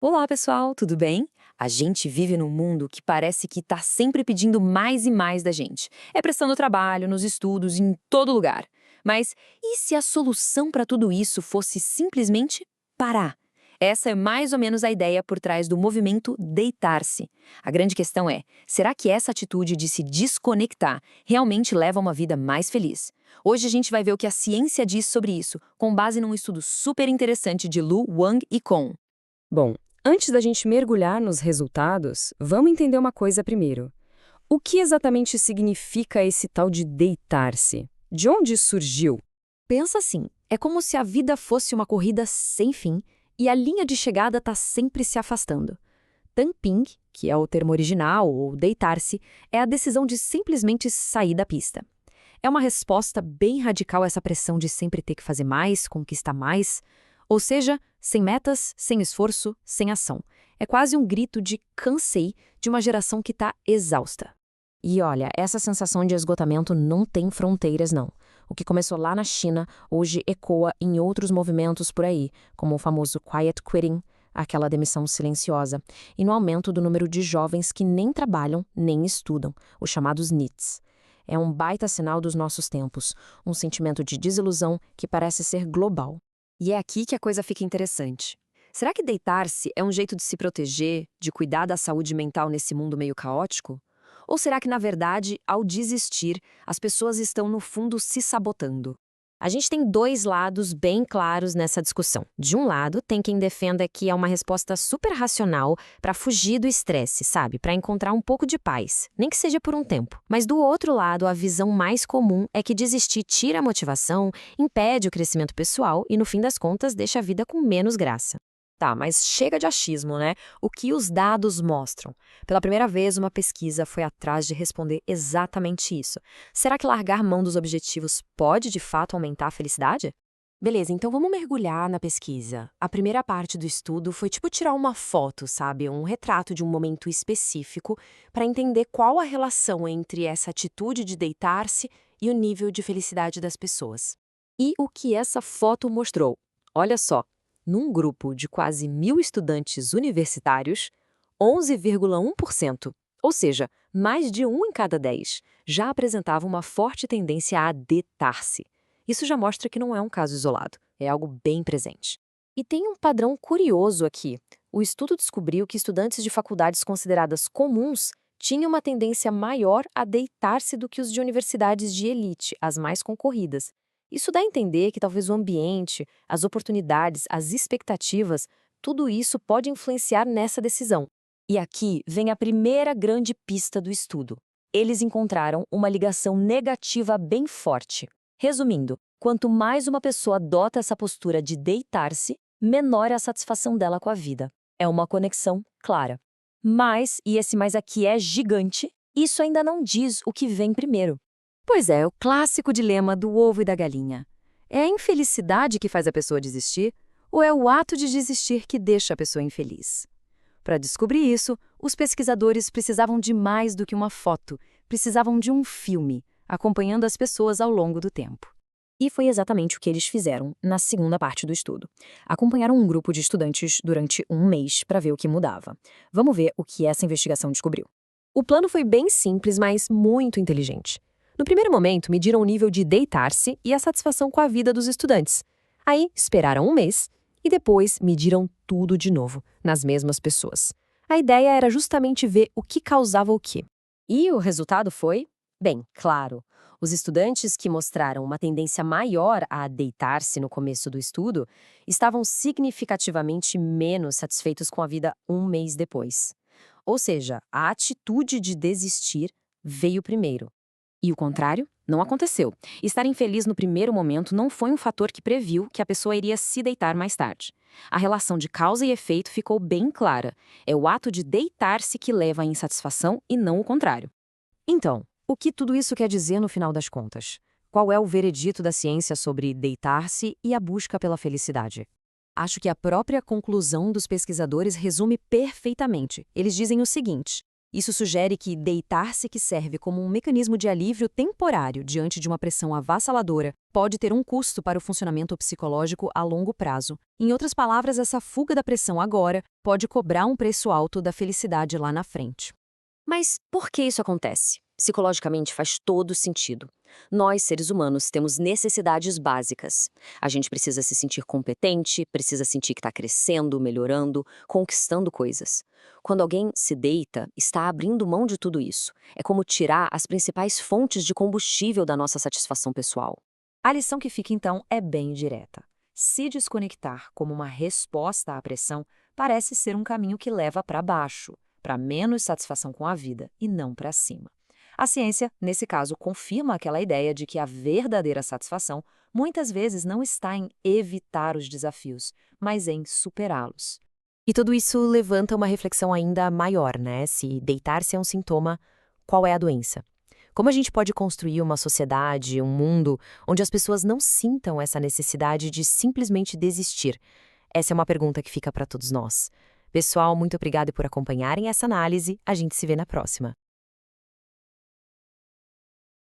Olá, pessoal, tudo bem? A gente vive num mundo que parece que está sempre pedindo mais e mais da gente. É pressão no trabalho, nos estudos, em todo lugar. Mas e se a solução para tudo isso fosse simplesmente parar? Essa é mais ou menos a ideia por trás do movimento deitar-se. A grande questão é: será que essa atitude de se desconectar realmente leva a uma vida mais feliz? Hoje a gente vai ver o que a ciência diz sobre isso, com base num estudo super interessante de Lu, Wang e Kong. Bom, antes da gente mergulhar nos resultados, vamos entender uma coisa primeiro. O que exatamente significa esse tal de deitar-se? De onde surgiu? Pensa assim, é como se a vida fosse uma corrida sem fim e a linha de chegada está sempre se afastando. Tamping, que é o termo original, ou deitar-se, é a decisão de simplesmente sair da pista. É uma resposta bem radical a essa pressão de sempre ter que fazer mais, conquistar mais, ou seja, sem metas, sem esforço, sem ação. É quase um grito de cansei de uma geração que está exausta. E olha, essa sensação de esgotamento não tem fronteiras, não. O que começou lá na China, hoje ecoa em outros movimentos por aí, como o famoso quiet quitting, aquela demissão silenciosa, e no aumento do número de jovens que nem trabalham nem estudam, os chamados NEETs. É um baita sinal dos nossos tempos, um sentimento de desilusão que parece ser global. E é aqui que a coisa fica interessante. Será que deitar-se é um jeito de se proteger, de cuidar da saúde mental nesse mundo meio caótico? Ou será que, na verdade, ao desistir, as pessoas estão, no fundo, se sabotando? A gente tem dois lados bem claros nessa discussão. De um lado, tem quem defenda que é uma resposta super racional para fugir do estresse, sabe? Para encontrar um pouco de paz, nem que seja por um tempo. Mas do outro lado, a visão mais comum é que desistir tira a motivação, impede o crescimento pessoal e, no fim das contas, deixa a vida com menos graça. Tá, mas chega de achismo, né? O que os dados mostram? Pela primeira vez, uma pesquisa foi atrás de responder exatamente isso. Será que largar mão dos objetivos pode, de fato, aumentar a felicidade? Beleza, então vamos mergulhar na pesquisa. A primeira parte do estudo foi tipo tirar uma foto, sabe? Um retrato de um momento específico para entender qual a relação entre essa atitude de deitar-se e o nível de felicidade das pessoas. E o que essa foto mostrou? Olha só, num grupo de quase 1.000 estudantes universitários, 11,1%, ou seja, mais de 1 em cada 10, já apresentava uma forte tendência a deitar-se. Isso já mostra que não é um caso isolado, é algo bem presente. E tem um padrão curioso aqui. O estudo descobriu que estudantes de faculdades consideradas comuns tinham uma tendência maior a deitar-se do que os de universidades de elite, as mais concorridas. Isso dá a entender que talvez o ambiente, as oportunidades, as expectativas, tudo isso pode influenciar nessa decisão. E aqui vem a primeira grande pista do estudo. Eles encontraram uma ligação negativa bem forte. Resumindo, quanto mais uma pessoa adota essa postura de deitar-se, menor é a satisfação dela com a vida. É uma conexão clara. Mas, e esse mais aqui é gigante, isso ainda não diz o que vem primeiro. Pois é, o clássico dilema do ovo e da galinha. É a infelicidade que faz a pessoa desistir ou é o ato de desistir que deixa a pessoa infeliz? Para descobrir isso, os pesquisadores precisavam de mais do que uma foto, precisavam de um filme, acompanhando as pessoas ao longo do tempo. E foi exatamente o que eles fizeram na segunda parte do estudo. Acompanharam um grupo de estudantes durante um mês para ver o que mudava. Vamos ver o que essa investigação descobriu. O plano foi bem simples, mas muito inteligente. No primeiro momento, mediram o nível de deitar-se e a satisfação com a vida dos estudantes. Aí, esperaram um mês e depois mediram tudo de novo, nas mesmas pessoas. A ideia era justamente ver o que causava o quê. E o resultado foi, bem, claro. Os estudantes que mostraram uma tendência maior a deitar-se no começo do estudo estavam significativamente menos satisfeitos com a vida um mês depois. Ou seja, a atitude de desistir veio primeiro. E o contrário não aconteceu. Estar infeliz no primeiro momento não foi um fator que previu que a pessoa iria se deitar mais tarde. A relação de causa e efeito ficou bem clara. É o ato de deitar-se que leva à insatisfação e não o contrário. Então, o que tudo isso quer dizer no final das contas? Qual é o veredito da ciência sobre deitar-se e a busca pela felicidade? Acho que a própria conclusão dos pesquisadores resume perfeitamente. Eles dizem o seguinte: Isso sugere que deitar-se, que serve como um mecanismo de alívio temporário diante de uma pressão avassaladora, pode ter um custo para o funcionamento psicológico a longo prazo. Em outras palavras, essa fuga da pressão agora pode cobrar um preço alto da felicidade lá na frente. Mas por que isso acontece? Psicologicamente faz todo sentido. Nós, seres humanos, temos necessidades básicas. A gente precisa se sentir competente, precisa sentir que está crescendo, melhorando, conquistando coisas. Quando alguém se deita, está abrindo mão de tudo isso. É como tirar as principais fontes de combustível da nossa satisfação pessoal. A lição que fica, então, é bem direta. Se desconectar como uma resposta à pressão parece ser um caminho que leva para baixo, para menos satisfação com a vida e não para cima. A ciência, nesse caso, confirma aquela ideia de que a verdadeira satisfação muitas vezes não está em evitar os desafios, mas em superá-los. E tudo isso levanta uma reflexão ainda maior, né? Se deitar-se é um sintoma, qual é a doença? Como a gente pode construir uma sociedade, um mundo, onde as pessoas não sintam essa necessidade de simplesmente desistir? Essa é uma pergunta que fica para todos nós. Pessoal, muito obrigada por acompanharem essa análise. A gente se vê na próxima.